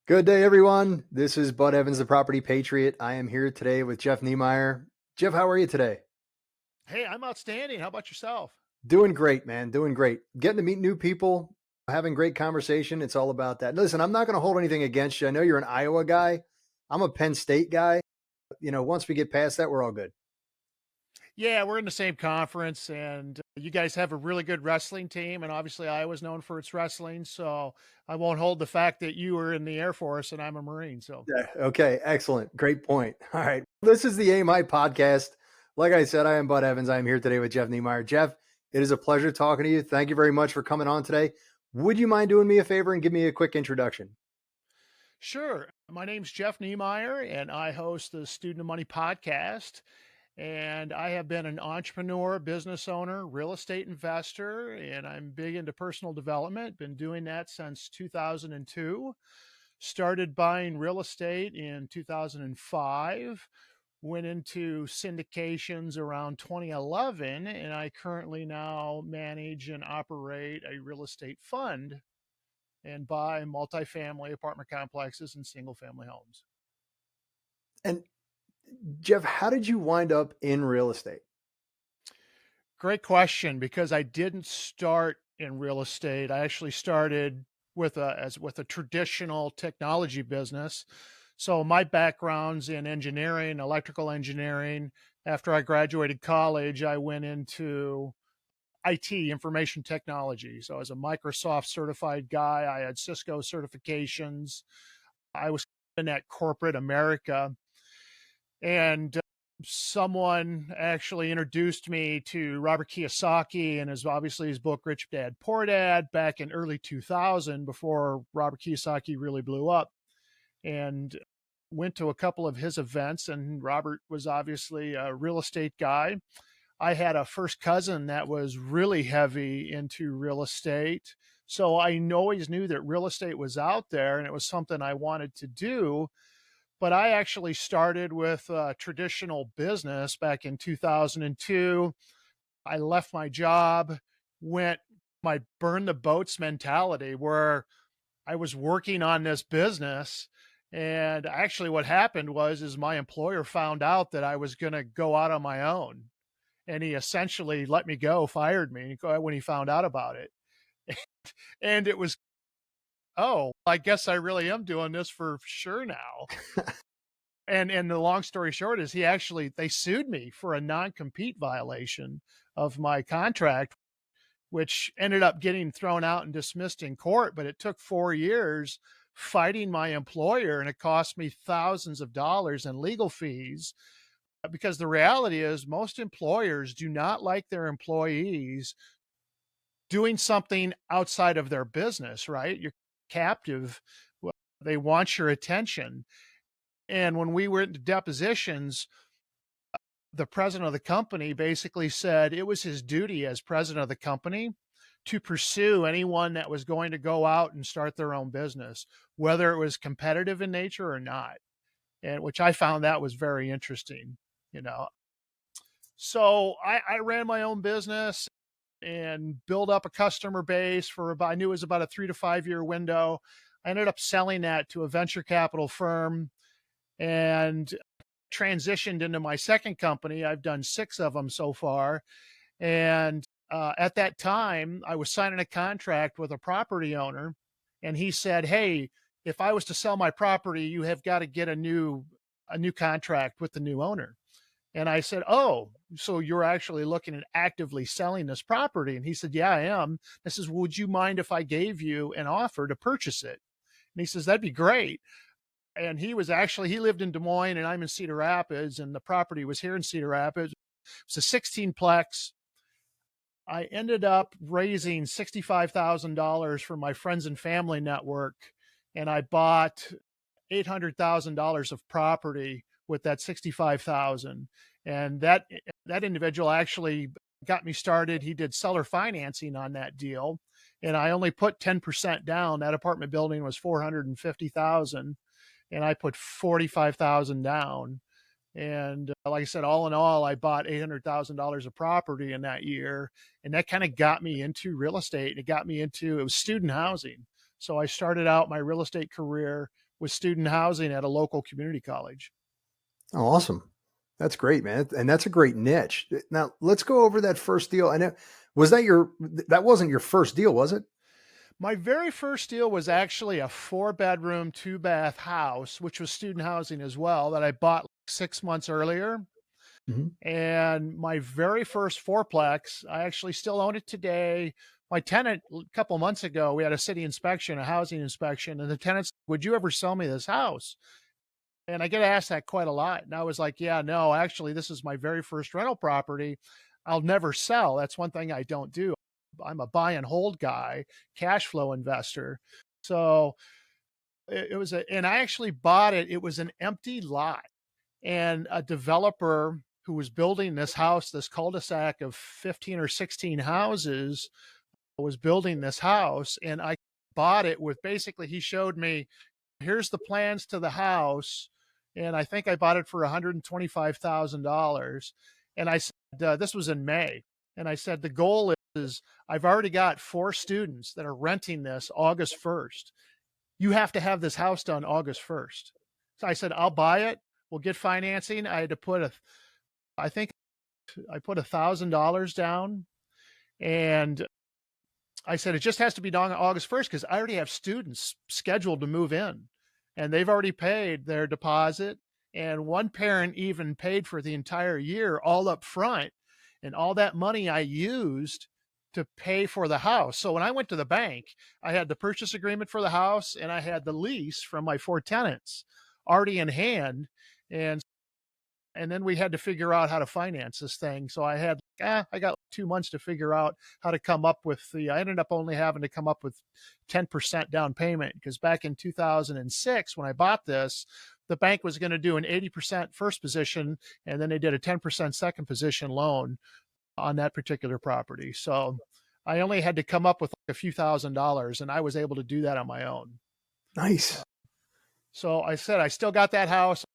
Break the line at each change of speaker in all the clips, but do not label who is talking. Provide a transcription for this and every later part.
Good day, everyone. This is Bud Evans, the Property Patriot. I am here today with Jeff Niemeier. Jeff, how are you today?
Hey, I'm outstanding. How about yourself?
Doing great, man. Doing great. Getting to meet new people, having great conversation. It's all about that. Listen, I'm not going to hold anything against you. I know you're an Iowa guy. I'm a Penn State guy. Once we get past that, we're all good.
Yeah, we're in the same conference, and you guys have a really good wrestling team. And obviously, Iowa's known for its wrestling. So I won't hold the fact that you were in the Air Force and I'm a Marine. So
Yeah. Okay. Excellent. Great point. All right. This is the AMI podcast. Like I said, I am Bud Evans. I am here today with Jeff Niemeier. Jeff, it is a pleasure talking to you. Thank you very much for coming on today. Would you mind doing me a favor and give me a quick introduction?
sure. My name's Jeff Niemeier, and I host the Student of Money podcast. And I have been an entrepreneur, business owner, real estate investor, and I'm big into personal development. Been doing that since 2002. Started buying real estate in 2005, went into syndications around 2011, and I currently now manage and operate a real estate fund and buy multifamily apartment complexes and single family homes.
And Jeff, how did you wind up in real estate?
Great question, because I didn't start in real estate. I actually started with a traditional technology business. So my background's in engineering, electrical engineering. After I graduated college, I went into IT, information technology. So as a Microsoft certified guy, I had Cisco certifications. I was in that corporate America, and someone actually introduced me to Robert Kiyosaki and his book Rich Dad Poor Dad back in early 2000, before Robert Kiyosaki really blew up, and went to a couple of his events. And Robert was obviously a real estate guy. I had a first cousin that was really heavy into real estate. So I always knew that real estate was out there and it was something I wanted to do. But I actually started with a traditional business back in 2002. I left my job, went my burn the boats mentality, where I was working on this business. And actually what happened was is my employer found out that I was going to go out on my own, and he essentially let me go, fired me when he found out about it. And it was, oh, I guess I really am doing this for sure now. And the long story short is they sued me for a non-compete violation of my contract, which ended up getting thrown out and dismissed in court. But it took 4 years fighting my employer, and it cost me thousands of dollars in legal fees, because the reality is most employers do not like their employees doing something outside of their business, right? You're captive. Well, they want your attention. And when we went to depositions, the president of the company basically said it was his duty as president of the company to pursue anyone that was going to go out and start their own business, whether it was competitive in nature or not. And which I found that was very interesting, you know. So I ran my own business and build up a customer base for about, I knew it was about a 3 to 5 year window. I ended up selling that to a venture capital firm and transitioned into my second company. I've done six of them so far. And at that time, I was signing a contract with a property owner, and he said, "Hey, if I was to sell my property, you have got to get a new contract with the new owner." And I said, "Oh, so you're actually looking at actively selling this property?" And he said, "Yeah, I am." I says, "Would you mind if I gave you an offer to purchase it?" And he says, "That'd be great." And he lived in Des Moines and I'm in Cedar Rapids, and the property was here in Cedar Rapids. It's a 16 plex. I ended up raising $65,000 from my friends and family network, and I bought $800,000 of property with that 65,000. And that individual actually got me started. He did seller financing on that deal, and I only put 10% down. That apartment building was 450,000, and I put 45,000 down. And like I said, all in all, I bought $800,000 of property in that year. And that kind of got me into real estate. It was student housing. So I started out my real estate career with student housing at a local community college.
Oh, awesome. That's great, man. And that's a great niche. Now let's go over that first deal. I know, that wasn't your first deal, was it?
My very first deal was actually a 4-bedroom, 2-bath house, which was student housing as well, that I bought like 6 months earlier.
Mhm.
And my very first fourplex, I actually still own it today. My tenant, a couple months ago, we had a city inspection, a housing inspection, and the tenant's, "Would you ever sell me this house?" And I get asked that quite a lot. And I was like, "Yeah, no, actually, this is my very first rental property. I'll never sell. That's one thing I don't do. I'm a buy and hold guy, cash flow investor." So and I actually bought it. It was an empty lot, and a developer who was building this house, this cul-de-sac of 15 or 16 houses, was building this house. And I bought it with, basically, he showed me, "Here's the plans to the house." And I think I bought it for $125,000. And I said, this was in May. And I said, "The goal is I've already got 4 students that are renting this August 1st. You have to have this house done August 1st." So I said, "I'll buy it. We'll get financing." I had to I think I put $1,000 down. And I said, "It just has to be done on August 1st because I already have students scheduled to move in and they've already paid their deposit." And one parent even paid for the entire year all up front. And all that money I used to pay for the house. So when I went to the bank, I had the purchase agreement for the house and I had the lease from my 4 tenants already in hand. And then we had to figure out how to finance this thing. So I got 2 months to figure out how to come up with I ended up only having to come up with 10% down payment, because back in 2006, when I bought this, the bank was going to do an 80% first position, and then they did a 10% second position loan on that particular property. So I only had to come up with like a few $1,000s, and I was able to do that on my own.
Nice.
So I said, I still got that house.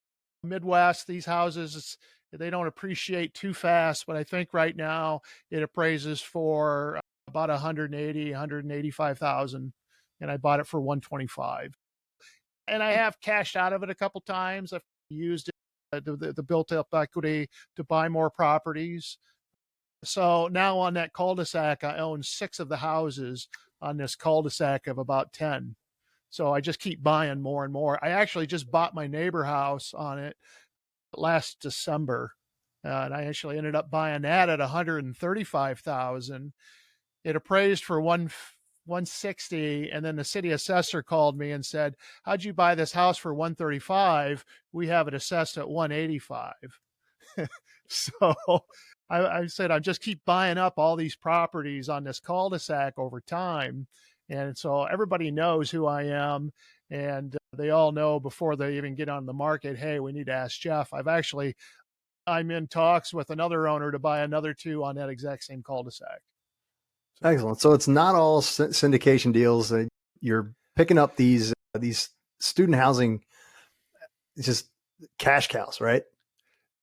Midwest, these houses, they don't appreciate too fast, but I think right now it appraises for about 180, 185,000, and I bought it for 125. And I have cashed out of it a couple times. I've used it, the built up equity to buy more properties. So now on that cul-de-sac, I own 6 of the houses on this cul-de-sac of about 10. So I just keep buying more and more. I actually just bought my neighbor house on it last December. And I actually ended up buying that at 135,000. It appraised for 160, and then the city assessor called me and said, "How'd you buy this house for 135? We have it assessed at 185." So I said, "I just keep buying up all these properties on this cul-de-sac over time." And so everybody knows who I am, and they all know before they even get on the market, "Hey, we need to ask Jeff." I'm in talks with another owner to buy another 2 on that exact same cul-de-sac. So
Excellent. So it's not all syndication deals. You're picking up these student housing, just cash cows, right?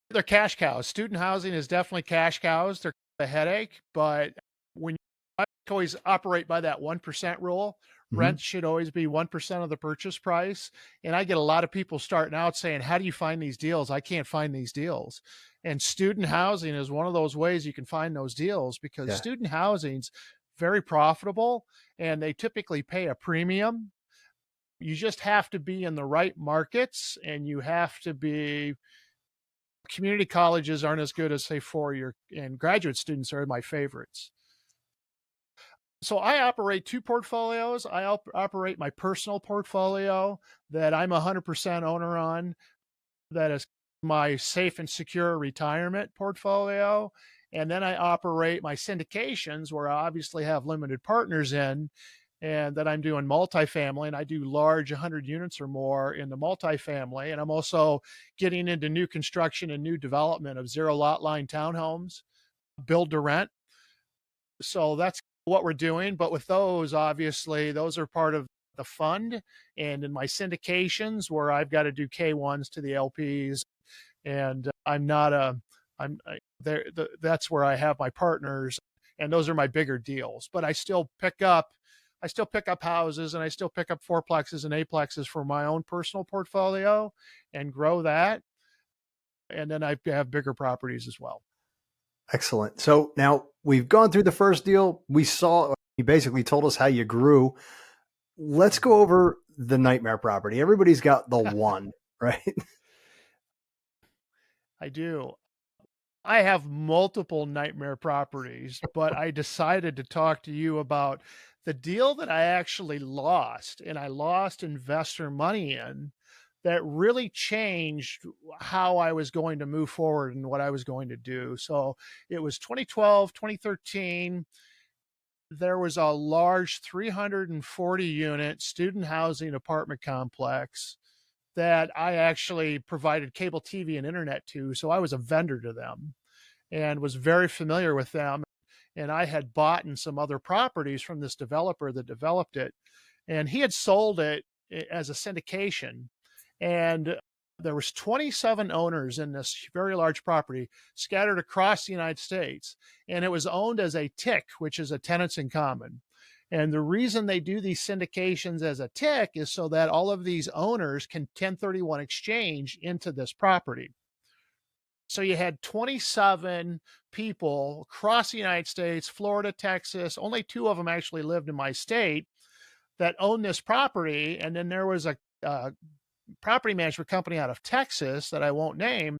they're cash cows. Student housing is definitely cash cows. They're a headache, but when I always operate by that 1% rule,
Mhm.
rent should always be 1% of the purchase price. And I get a lot of people starting out saying, "How do you find these deals? I can't find these deals." And student housing is one of those ways you can find those deals, because
Yeah.
student housing's very profitable and they typically pay a premium. You just have to be in the right markets, and you have to be community colleges aren't as good as, say, 4-year, and graduate students are my favorites. So I operate 2 portfolios. I operate my personal portfolio that I'm 100% owner on, that is my safe and secure retirement portfolio. And then I operate my syndications, where I obviously have limited partners in, and that I'm doing multifamily, and I do large 100 units or more in the multifamily. And I'm also getting into new construction and new development of zero lot line townhomes, build to rent. So that's what we're doing. But with those, obviously, those are part of the fund. And in my syndications, where I've got to do K1s to the LPs, and I'm not a, I'm there. That's where I have my partners, and those are my bigger deals. But I still pick up I still pick up houses and I still pick up fourplexes and eightplexes for my own personal portfolio and grow that. And then I have bigger properties as well.
Excellent. So now we've gone through the first deal. We saw, you basically told us how you grew. Let's go over the nightmare property. Everybody's got the one, right?
I do. I have multiple nightmare properties, but I decided to talk to you about the deal that I actually lost, and I lost investor money in, that really changed how I was going to move forward and what I was going to do. So it was 2012, 2013. There was a large 340 unit student housing apartment complex that I actually provided cable TV and internet to. So I was a vendor to them and was very familiar with them. And I had bought in some other properties from this developer that developed it. And he had sold it as a syndication. And there was 27 owners in this very large property scattered across the United States. And it was owned as a TIC, which is a tenants in common. And the reason they do these syndications as a TIC is so that all of these owners can 1031 exchange into this property. So you had 27 people across the United States, Florida, Texas. Only 2 of them actually lived in my state that owned this property. And then there was a property management company out of Texas that I won't name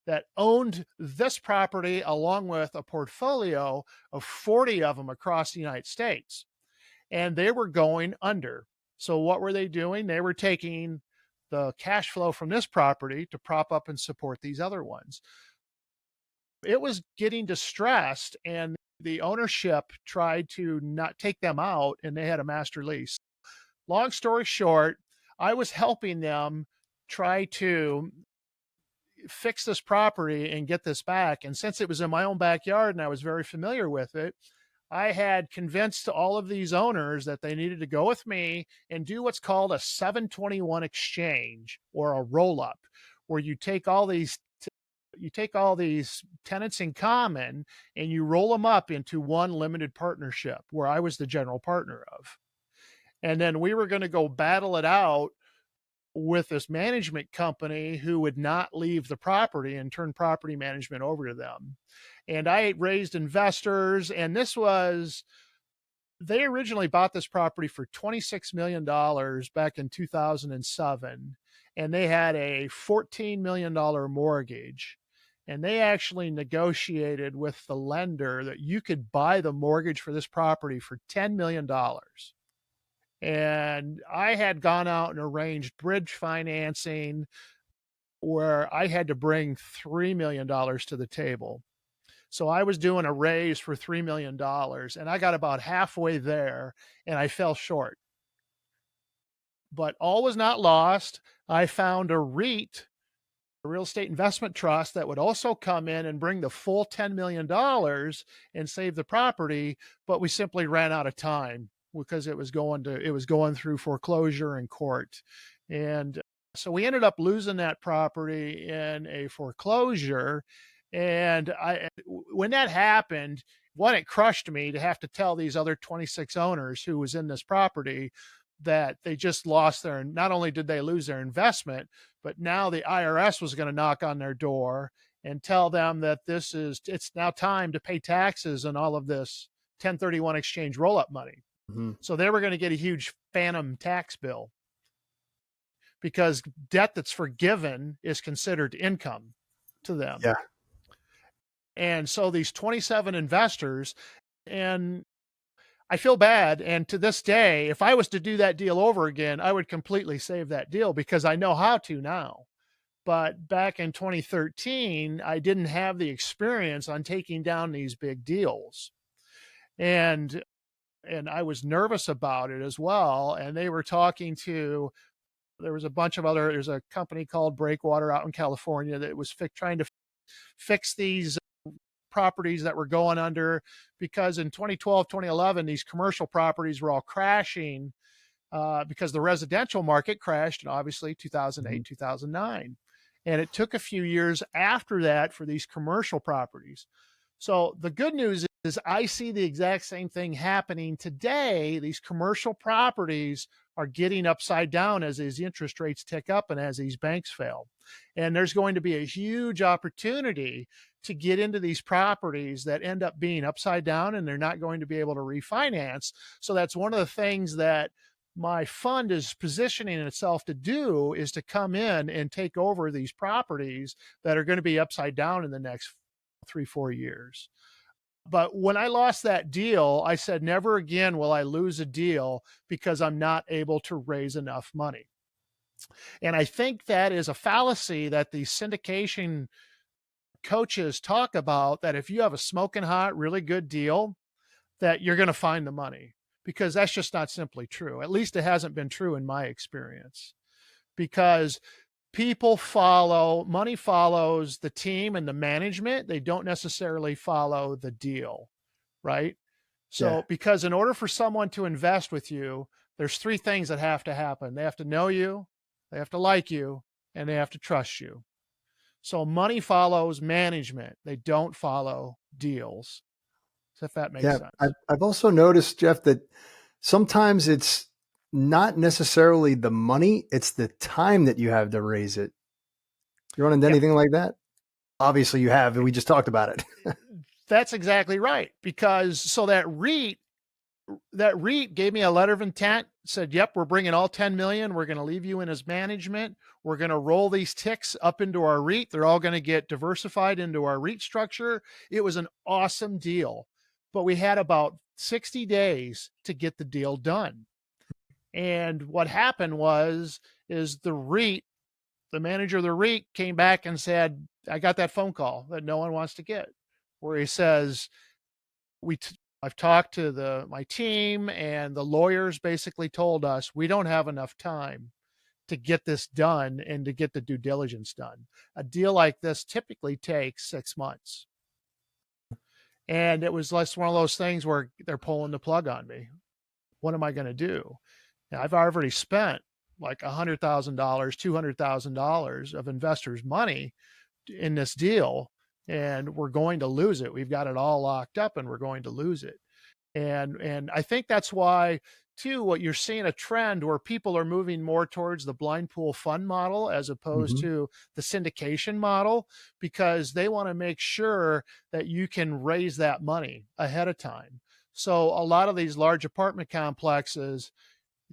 that owned this property along with a portfolio of 40 of them across the United States. And they were going under. So what were they doing? They were taking the cash flow from this property to prop up and support these other ones. It was getting distressed, and the ownership tried to not take them out, and they had a master lease. Long story short, I was helping them try to fix this property and get this back. And since it was in my own backyard and I was very familiar with it, I had convinced all of these owners that they needed to go with me and do what's called a 721 exchange or a roll up, where you take all these tenants in common and you roll them up into one limited partnership where I was the general partner of. And then we were going to go battle it out with this management company who would not leave the property and turn property management over to them. And I raised investors, and they originally bought this property for $26 million back in 2007, and they had a $14 million mortgage. And they actually negotiated with the lender that you could buy the mortgage for this property for $10 million. And I had gone out and arranged bridge financing where I had to bring $3 million to the table. So I was doing a raise for $3 million, and I got about halfway there and I fell short. But all was not lost. I found a REIT, a real estate investment trust, that would also come in and bring the full $10 million and save the property. But we simply ran out of time because it was going through foreclosure and court. And so we ended up losing that property in a foreclosure. And when that happened, one, it crushed me to have to tell these other 26 owners who was in this property that they just lost not only did they lose their investment, but now the IRS was going to knock on their door and tell them that it's now time to pay taxes on all of this 1031 exchange roll-up money. Mm-hmm. So they were going to get a huge phantom tax bill because debt that's forgiven is considered income to them.
Yeah.
And so these 27 investors, and I feel bad. And to this day, if I was to do that deal over again, I would completely save that deal because I know how to now. But back in 2013, I didn't have the experience on taking down these big deals. And I was nervous about it as well. And they were there's a company called Breakwater out in California that was trying to fix these properties that were going under, because in 2012, 2011, these commercial properties were all crashing because the residential market crashed in obviously 2008, 2009. And it took a few years after that for these commercial properties. So the good news is I see the exact same thing happening today. These commercial properties are getting upside down as these interest rates tick up and as these banks fail. And there's going to be a huge opportunity to get into these properties that end up being upside down and they're not going to be able to refinance. So that's one of the things that my fund is positioning itself to do, is to come in and take over these properties that are going to be upside down in the next 3, 4 years. But when I lost that deal, I said, never again will I lose a deal because I'm not able to raise enough money. And I think that is a fallacy that the syndication coaches talk about, that if you have a smoking hot, really good deal, that you're going to find the money, because that's just not simply true. At least it hasn't been true in my experience, because money follows the team and the management. They don't necessarily follow the deal, right?
Yeah.
So, because in order for someone to invest with you, there's three things that have to happen. They have to know you, they have to like you, and they have to trust you. So money follows management. They don't follow deals. So if that makes
Yeah. I've,
sense.
I've also noticed, Jeff, that sometimes it's not necessarily the money, it's the time that you have to raise it. You run into
Yeah,
anything like that? Obviously you have, and we just talked about it.
that's exactly right. Because so that REIT gave me a letter of intent, said, yep, we're bringing all 10 million. We're going to leave you in as management. We're going to roll these ticks up into our REIT. They're all going to get diversified into our REIT structure. It was an awesome deal, but we had about 60 days to get the deal done. And what happened is the manager of the REIT came back and said, I got that phone call that no one wants to get, where he says, I've talked to my team, and the lawyers basically told us we don't have enough time to get this done and to get the due diligence done. A deal like this typically takes 6 months. And it was less one of those things where they're pulling the plug on me. What am I going to do? Now, I've already spent like $100,000, $200,000 of investors' money in this deal, and we're going to lose it. We've got it all locked up and we're going to lose it. And I think that's why, too, what you're seeing a trend where people are moving more towards the blind pool fund model as opposed
Mhm.
to the syndication model, because they want to make sure that you can raise that money ahead of time. So a lot of these large apartment complexes,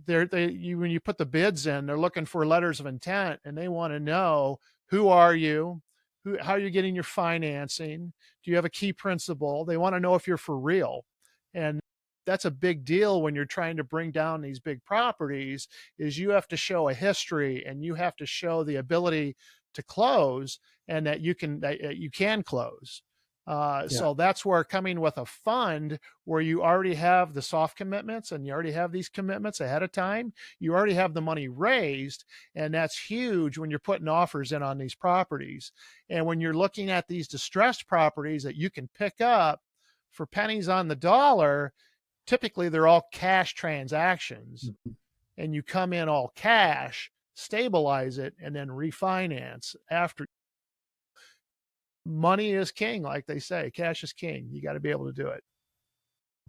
when you put the bids in, they're looking for letters of intent, and they want to know, who are you? How are you getting your financing? Do you have a key principal? They want to know if you're for real. And that's a big deal when you're trying to bring down these big properties, is you have to show a history and you have to show the ability to close, and that you can close.
Yeah.
So that's where coming with a fund where you already have the soft commitments and you already have these commitments ahead of time, you already have the money raised, and that's huge when you're putting offers in on these properties. And when you're looking at these distressed properties that you can pick up for pennies on the dollar, typically they're all cash transactions,
Mhm.
and you come in all cash, stabilize it, and then refinance after. Money is king, like they say. Cash is king. You got to be able to do it.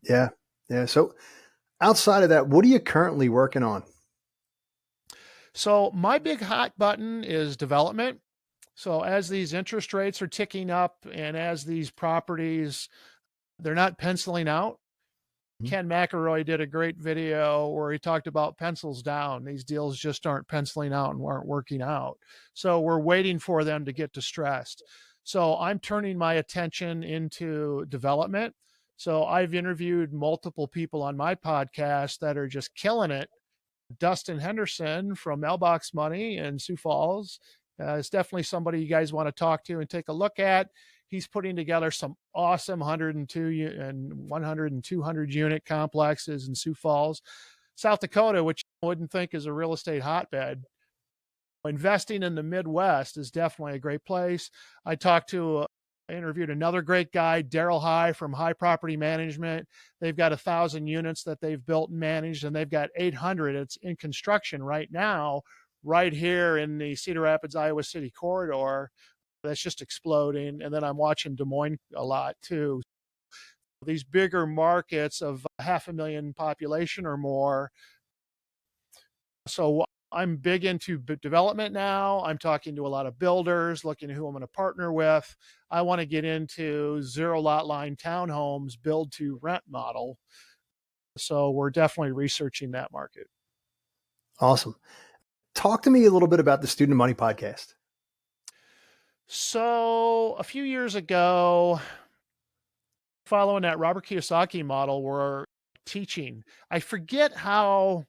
Yeah. Yeah. So outside of that, what are you currently working on?
So my big hot button is development. So as these interest rates are ticking up and as these properties, they're not penciling out.
Mhm.
Ken McElroy did a great video where he talked about pencils down. These deals just aren't penciling out and aren't working out. So we're waiting for them to get distressed. So I'm turning my attention into development. So I've interviewed multiple people on my podcast that are just killing it. Dustin Henderson from Mailbox Money in Sioux Falls is definitely somebody you guys want to talk to and take a look at. He's putting together some awesome 102 and 100 and 200 unit complexes in Sioux Falls, South Dakota, which you wouldn't think is a real estate hotbed. Investing in the Midwest is definitely a great place. I interviewed another great guy, Daryl High from High Property Management. They've got 1,000 units that they've built and managed, and they've got 800. It's in construction right now, right here in the Cedar Rapids, Iowa City corridor. that's just exploding. And then I'm watching Des Moines a lot too. These bigger markets of 500,000 population or more. So I'm big into development now. I'm talking to a lot of builders, looking at who I'm going to partner with. I want to get into zero lot line townhomes, build to rent model. So we're definitely researching that market.
Awesome. Talk to me a little bit about the Student Money podcast.
So a few years ago, following that Robert Kiyosaki model, we're teaching. I forget how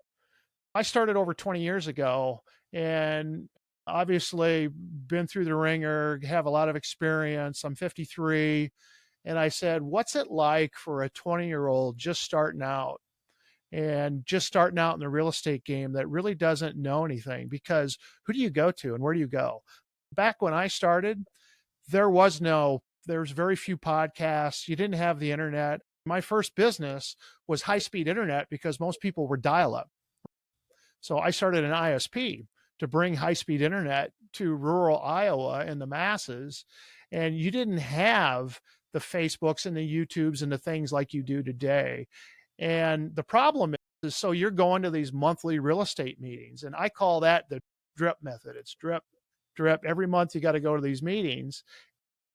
I started over 20 years ago, and obviously been through the ringer, have a lot of experience. I'm 53. And I said, what's it like for a 20-year-old just starting out and just starting out in the real estate game that really doesn't know anything? Because who do you go to and where do you go? Back when I started, there's very few podcasts. You didn't have the internet. My first business was high-speed internet because most people were dial-up. So I started an ISP to bring high-speed internet to rural Iowa and the masses. And you didn't have the Facebooks and the YouTubes and the things like you do today. And the problem is, so you're going to these monthly real estate meetings, and I call that the drip method. It's drip, drip. Every month you got to go to these meetings,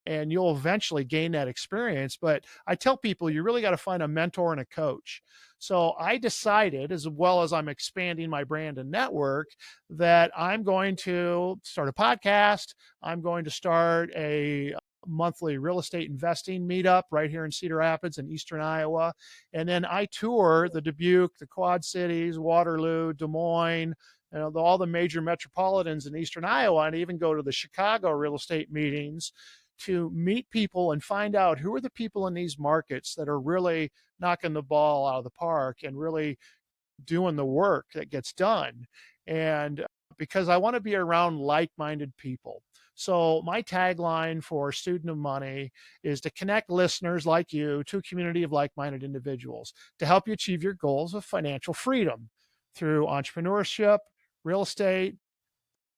and you'll eventually gain that experience. But I tell people you really got to find a mentor and a coach. So I decided, as well as I'm expanding my brand and network, that I'm going to start a podcast. I'm going to start a monthly real estate investing meetup right here in Cedar Rapids in Eastern Iowa. And then I tour the Dubuque, the Quad Cities, Waterloo, Des Moines, all the major metropolitans in Eastern Iowa, and even go to the Chicago real estate meetings to meet people and find out who are the people in these markets that are really knocking the ball out of the park and really doing the work that gets done. And because I want to be around like-minded people. So my tagline for Student of Money is to connect listeners like you to a community of like-minded individuals to help you achieve your goals of financial freedom through entrepreneurship, real estate,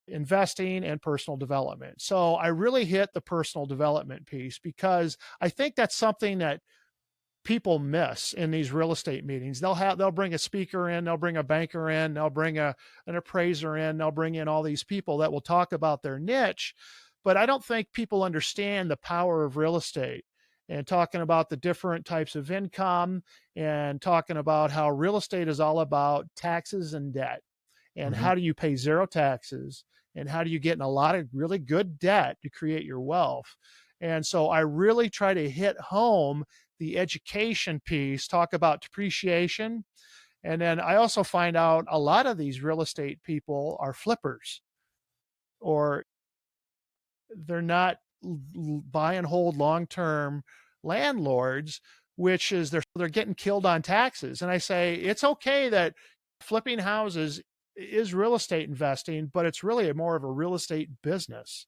investing, and personal development. So I really hit the personal development piece because I think that's something that people miss in these real estate meetings. They'll bring a speaker in, they'll bring a banker in, they'll bring an appraiser in, they'll bring in all these people that will talk about their niche. But I don't think people understand the power of real estate and talking about the different types of income and talking about how real estate is all about taxes and debt. And
Mhm.
how do you pay zero taxes? And how do you get in a lot of really good debt to create your wealth? And so I really try to hit home the education piece, talk about depreciation. And then I also find out a lot of these real estate people are flippers, or they're not buy and hold long-term landlords, which is they're getting killed on taxes. And I say it's okay that flipping houses is real estate investing, but it's really more of a real estate business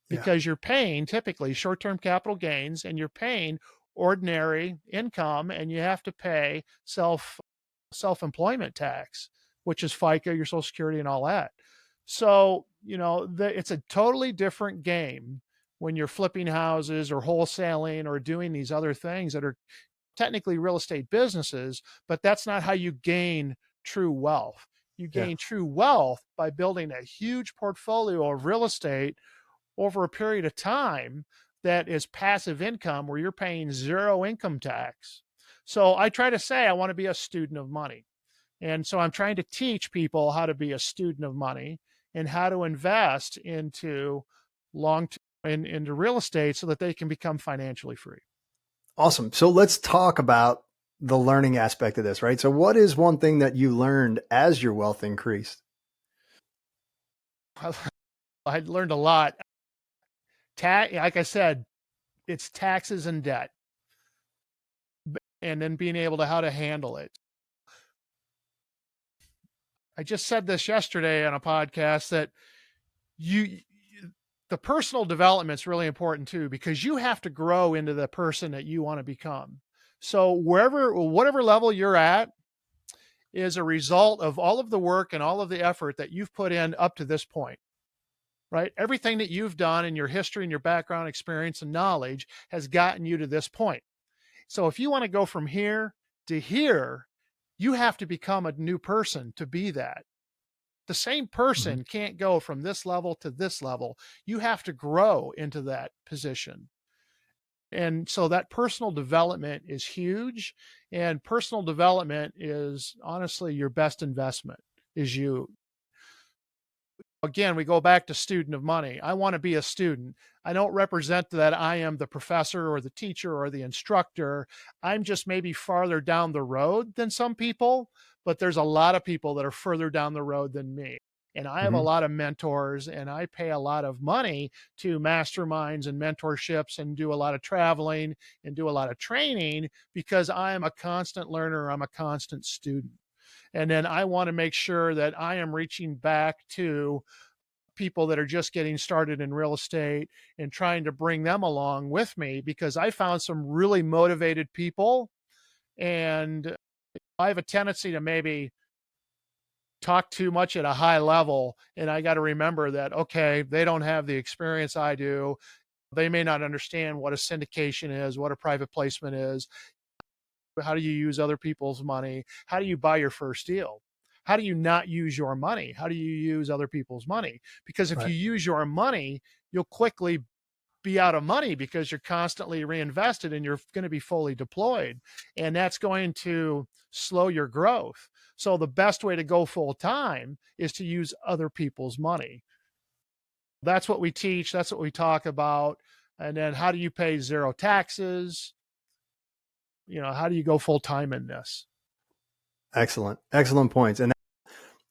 Yeah.
because you're paying typically short-term capital gains and you're paying ordinary income, and you have to pay self-employment tax, which is FICA, your Social Security, and all that. So, it's a totally different game when you're flipping houses or wholesaling or doing these other things that are technically real estate businesses, but that's not how you gain true wealth. You
Yeah.
gain true wealth by building a huge portfolio of real estate over a period of time that is passive income where you're paying zero income tax. So I try to say I want to be a student of money. And so I'm trying to teach people how to be a student of money and how to invest into into real estate so that they can become financially free.
Awesome. So let's talk about the learning aspect of this, right? So what is one thing that you learned as your wealth increased?
I learned a lot. Like I said, it's taxes and debt, and then being able to how to handle it. I just said this yesterday on a podcast that you the personal development is really important too, because you have to grow into the person that you want to become. So whatever level you're at is a result of all of the work and all of the effort that you've put in up to this point. right? Everything that you've done in your history and your background experience and knowledge has gotten you to this point. So if you want to go from here to here, you have to become a new person to be that. The same
Mhm.
person can't go from this level to this level. You have to grow into that position. And so that personal development is huge. And personal development is honestly your best investment is you. Again, we go back to student of money. I want to be a student. I don't represent that I am the professor or the teacher or the instructor. I'm just maybe farther down the road than some people, but there's a lot of people that are further down the road than me. And I have a
Mhm.
lot of mentors and I pay a lot of money to masterminds and mentorships and do a lot of traveling and do a lot of training because I am a constant learner. I'm a constant student. And then I want to make sure that I am reaching back to people that are just getting started in real estate and trying to bring them along with me because I found some really motivated people. And I have a tendency to maybe talk too much at a high level. And I got to remember that, okay, they don't have the experience I do. They may not understand what a syndication is, what a private placement is. How do you use other people's money? How do you buy your first deal? How do you not use your money? How do you use other people's money? Because if
Right.
you use your money, you'll quickly be out of money because you're constantly reinvested and you're going to be fully deployed. And that's going to slow your growth. So the best way to go full time is to use other people's money. That's what we teach. That's what we talk about. And then how do you pay zero taxes? How do you go full time in this?
Excellent. Excellent points. And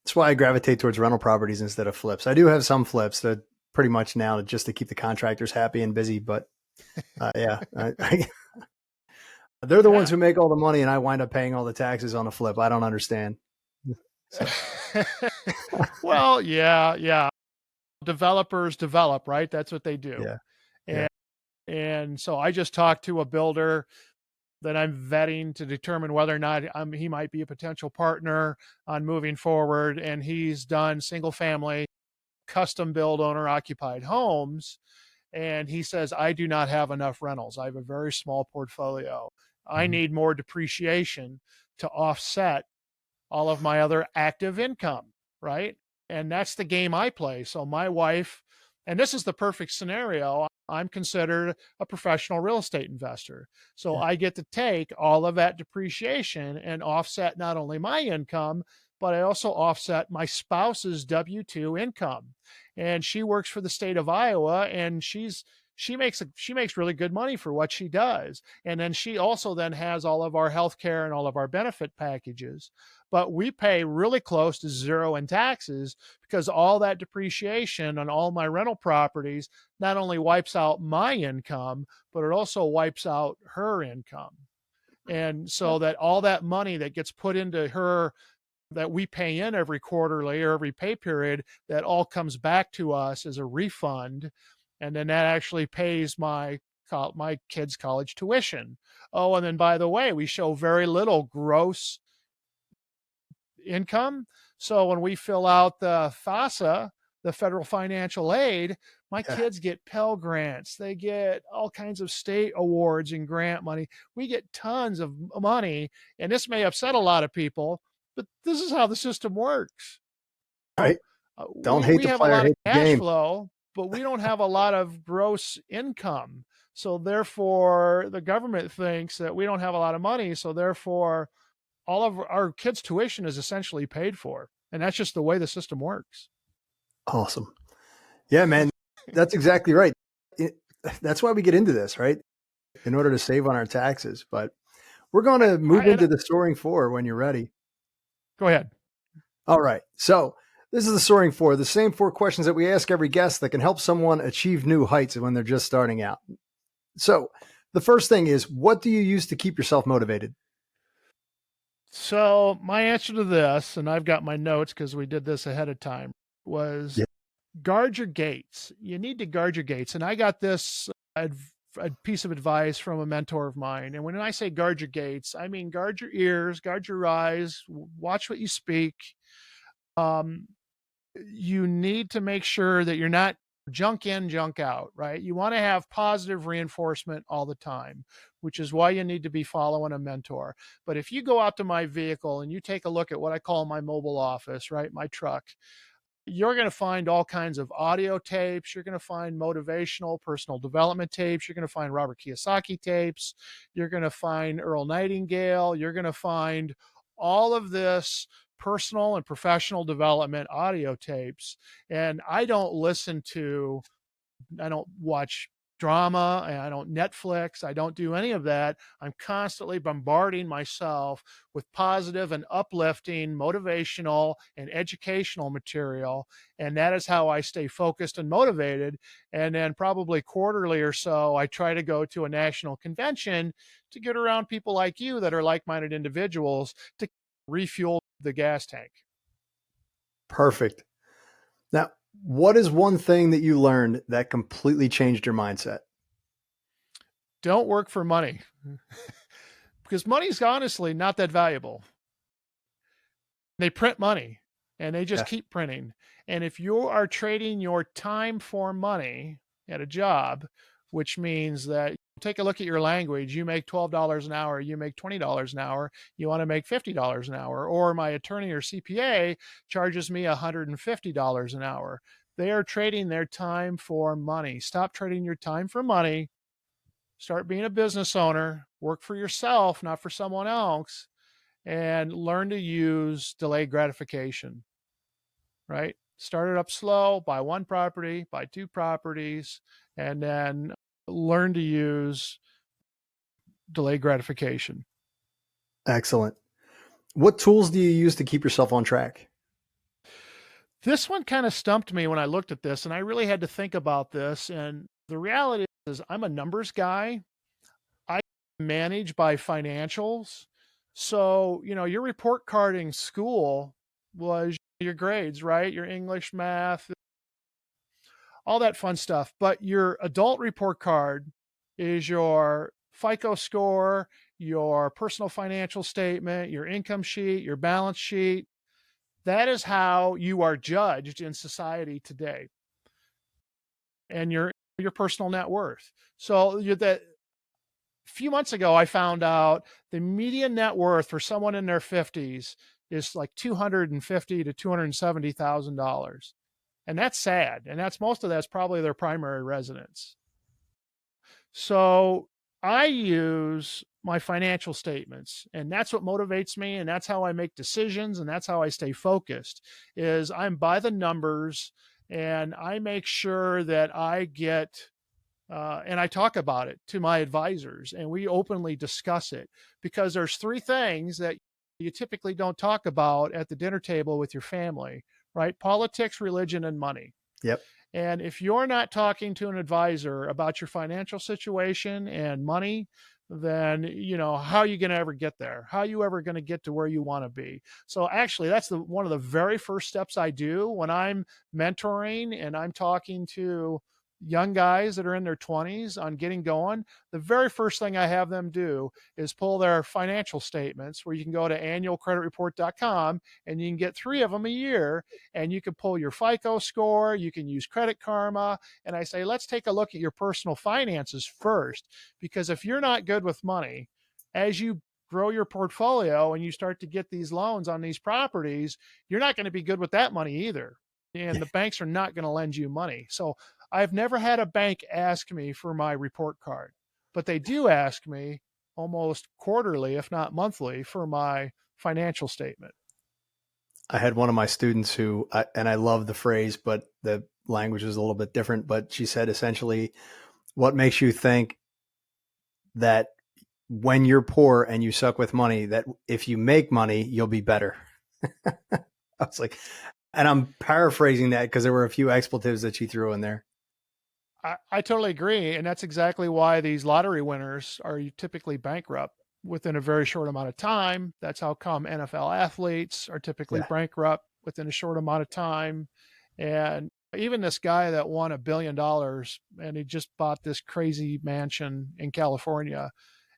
that's why I gravitate towards rental properties instead of flips. I do have some flips that pretty much now just to keep the contractors happy and busy. But yeah, they're the ones
Yeah.
who make all the money, and I wind up paying all the taxes on a flip. I don't understand. So
Well, yeah, yeah. Developers develop, right? That's what they do.
yeah, yeah.
And and so I just talked to a builder that I'm vetting to determine whether or not he might be a potential partner on moving forward. And he's done single family, custom build owner occupied homes. And he says, I do not have enough rentals. I have a very small portfolio. I
Mhm.
need more depreciation to offset all of my other active income, right? And that's the game I play. So my wife, and this is the perfect scenario, I'm considered a professional real estate investor. So
Yeah.
I get to take all of that depreciation and offset not only my income, but I also offset my spouse's W-2 income. And she works for the state of Iowa and she makes really good money for what she does. And then she also then has all of our health care and all of our benefit packages, but we pay really close to zero in taxes because all that depreciation on all my rental properties not only wipes out my income, but it also wipes out her income. And so that all that money that gets put into her that we pay in every quarterly or every pay period, that all comes back to us as a refund. And then that actually pays my kids' college tuition. Oh, and then by the way, we show very little gross income. So when we fill out the FAFSA, the federal financial aid, my
Yeah.
kids get Pell Grants. They get all kinds of state awards and grant money. We get tons of money. And this may upset a lot of people, but this is how the system works.
Right.
So
Don't
we,
hate
we
the
have a
player,
lot of
hate the
cash
game.
flow, but we don't have a lot of gross income. So therefore, the government thinks that we don't have a lot of money. So therefore, all of our kids' tuition is essentially paid for. And that's just the way the system works.
Awesome. Yeah, man. That's exactly right. It, that's why we get into this, right? In order to save on our taxes. But we're going to move
And
into the soaring four when you're ready.
go ahead.
All right. So this is the soaring four, the same four questions that we ask every guest that can help someone achieve new heights when they're just starting out. So the first thing is, what do you use to keep yourself motivated?
So my answer to this, and I've got my notes because we did this ahead of time, was
Yeah.
guard your gates. You need to guard your gates. And I got this a piece of advice from a mentor of mine. And when I say guard your gates, I mean guard your ears, guard your eyes, watch what you speak. Um, you need to make sure that you're not junk in, junk out, right? You want to have positive reinforcement all the time, which is why you need to be following a mentor. But if you go out to my vehicle and you take a look at what I call my mobile office, right? My truck, you're going to find all kinds of audio tapes. You're going to find motivational personal development tapes. You're going to find Robert Kiyosaki tapes. You're going to find Earl Nightingale. You're going to find all of this personal and professional development audio tapes. And I don't watch drama and I don't Netflix. I don't do any of that. I'm constantly bombarding myself with positive and uplifting, motivational and educational material. And that is how I stay focused and motivated. And then probably quarterly or so, I try to go to a national convention to get around people like you that are like-minded individuals to refuel the gas tank.
Perfect. Now, what is one thing that you learned that completely changed your mindset?
Don't work for money because money's honestly not that valuable. They print money and they just
Yeah.
keep printing. And if you are trading your time for money at a job, which means that take a look at your language, you make $12 an hour, you make $20 an hour, you want to make $50 an hour, or my attorney or CPA charges me $150 an hour. They are trading their time for money. Stop trading your time for money. Start being a business owner, work for yourself, not for someone else, and learn to use delayed gratification, right? Start it up slow, buy one property, buy two properties, and then learn to use delayed gratification.
Excellent. What tools do you use to keep yourself on track?
This one kind of stumped me when I looked at this, and I really had to think about this. And the reality is, I'm a numbers guy. I manage by financials. So, your report card in school was your grades, right? Your English, math, all that fun stuff. But your adult report card is your FICO score, your personal financial statement, your income sheet, your balance sheet. That is how you are judged in society today, and your personal net worth. So that few months ago, I found out the median net worth for someone in their 50s is like $250,000 to $270,000. And that's sad. And most of that's probably their primary residence. So I use my financial statements, and that's what motivates me. And that's how I make decisions. And that's how I stay focused is I'm by the numbers, and I make sure that I get and I talk about it to my advisors, and we openly discuss it, because there's three things that you typically don't talk about at the dinner table with your family, right? Politics, religion, and money.
Yep.
And if you're not talking to an advisor about your financial situation and money, then how are you going to ever get there? How are you ever going to get to where you want to be? So actually, that's one of the very first steps I do when I'm mentoring and I'm talking to young guys that are in their 20s on getting going. The very first thing I have them do is pull their financial statements, where you can go to annualcreditreport.com and you can get 3 of them a year, and you can pull your FICO score, you can use Credit Karma, and I say, let's take a look at your personal finances first, because if you're not good with money, as you grow your portfolio and you start to get these loans on these properties, you're not going to be good with that money either. And the banks are not going to lend you money. So I've never had a bank ask me for my report card, but they do ask me almost quarterly, if not monthly, for my financial statement.
I had one of my students who, and I love the phrase, but the language is a little bit different, but she said essentially, what makes you think that when you're poor and you suck with money, that if you make money, you'll be better? I was like, and I'm paraphrasing that because there were a few expletives that she threw in there.
I totally agree. And that's exactly why these lottery winners are typically bankrupt within a very short amount of time. That's how come NFL athletes are typically
Yeah.
bankrupt within a short amount of time. And even this guy that won $1 billion, and he just bought this crazy mansion in California.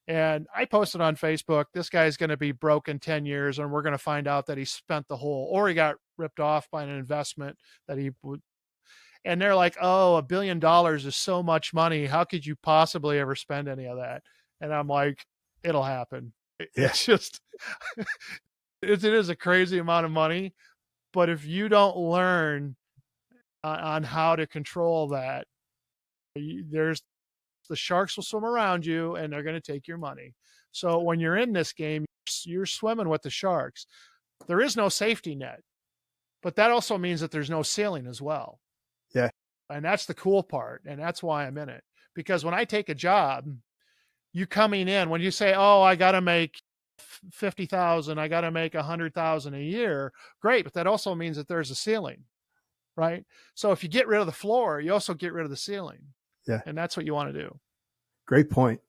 And I posted on Facebook, this guy's going to be broke in 10 years, and we're going to find out that he spent or he got ripped off by an investment that he would. And they're like, oh, $1 billion is so much money. How could you possibly ever spend any of that? And I'm like, it'll happen.
Yeah.
It's just, it is a crazy amount of money. But if you don't learn on how to control that, there's the sharks will swim around you and they're going to take your money. So when you're in this game, you're swimming with the sharks. There is no safety net, but that also means that there's no ceiling as well.
Yeah.
And that's the cool part. And that's why I'm in it. Because when I take a job, you coming in, when you say, oh, I got to make 50,000, I got to make 100,000 a year. Great. But that also means that there's a ceiling, right? So if you get rid of the floor, you also get rid of the ceiling.
Yeah.
And that's what you want to do.
Great point.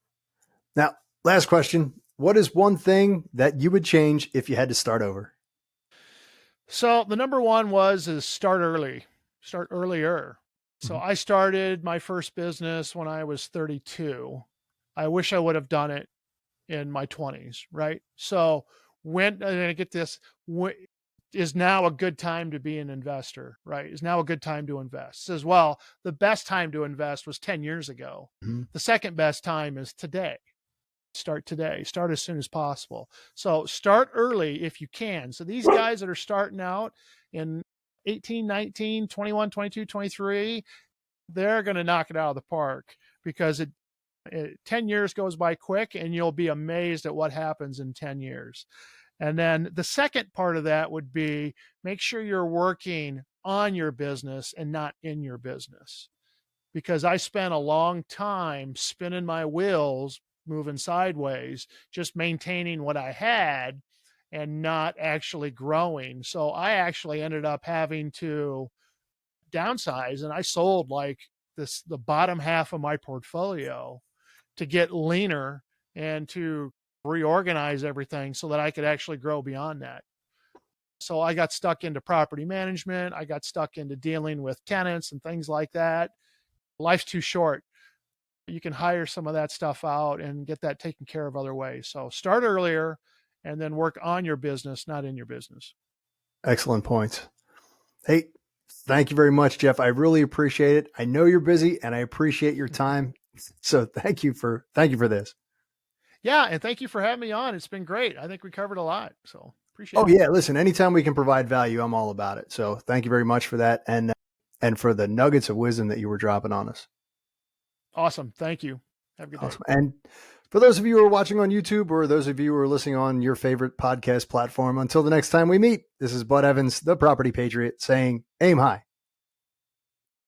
Now, last question. What is one thing that you would change if you had to start over?
So the number one is start early, start earlier. So I started my first business when I was 32. I wish I would have done it in my 20s, right? So when I get this, is now a good time to be an investor, right? Is now a good time to invest. Says, well, the best time to invest was 10 years ago.
Mm-hmm.
The second best time is today. Start today, start as soon as possible. So start early if you can. So these guys that are starting out in 18, 19, 21, 22, 23, they're going to knock it out of the park because 10 years goes by quick and you'll be amazed at what happens in 10 years. And then the second part of that would be make sure you're working on your business and not in your business. Because I spent a long time spinning my wheels, moving sideways, just maintaining what I had and not actually growing. So I actually ended up having to downsize, and I sold like the bottom half of my portfolio to get leaner and to reorganize everything so that I could actually grow beyond that. So I got stuck into property management. I got stuck into dealing with tenants and things like that. Life's too short. You can hire some of that stuff out and get that taken care of other ways. So start earlier and then work on your business, not in your business.
Excellent points. Hey, thank you very much, Jeff. I really appreciate it. I know you're busy and I appreciate your time. So thank you for this.
Yeah. And thank you for having me on. It's been great. I think we covered a lot. So appreciate it.
Oh yeah. Listen, anytime we can provide value, I'm all about it. So thank you very much for that. And for the nuggets of wisdom that you were dropping on us.
Awesome. Thank you. Have a good day.
Awesome. And for those of you who are watching on YouTube or those of you who are listening on your favorite podcast platform, until the next time we meet, this is Bud Evans, the Property Patriot, saying aim high,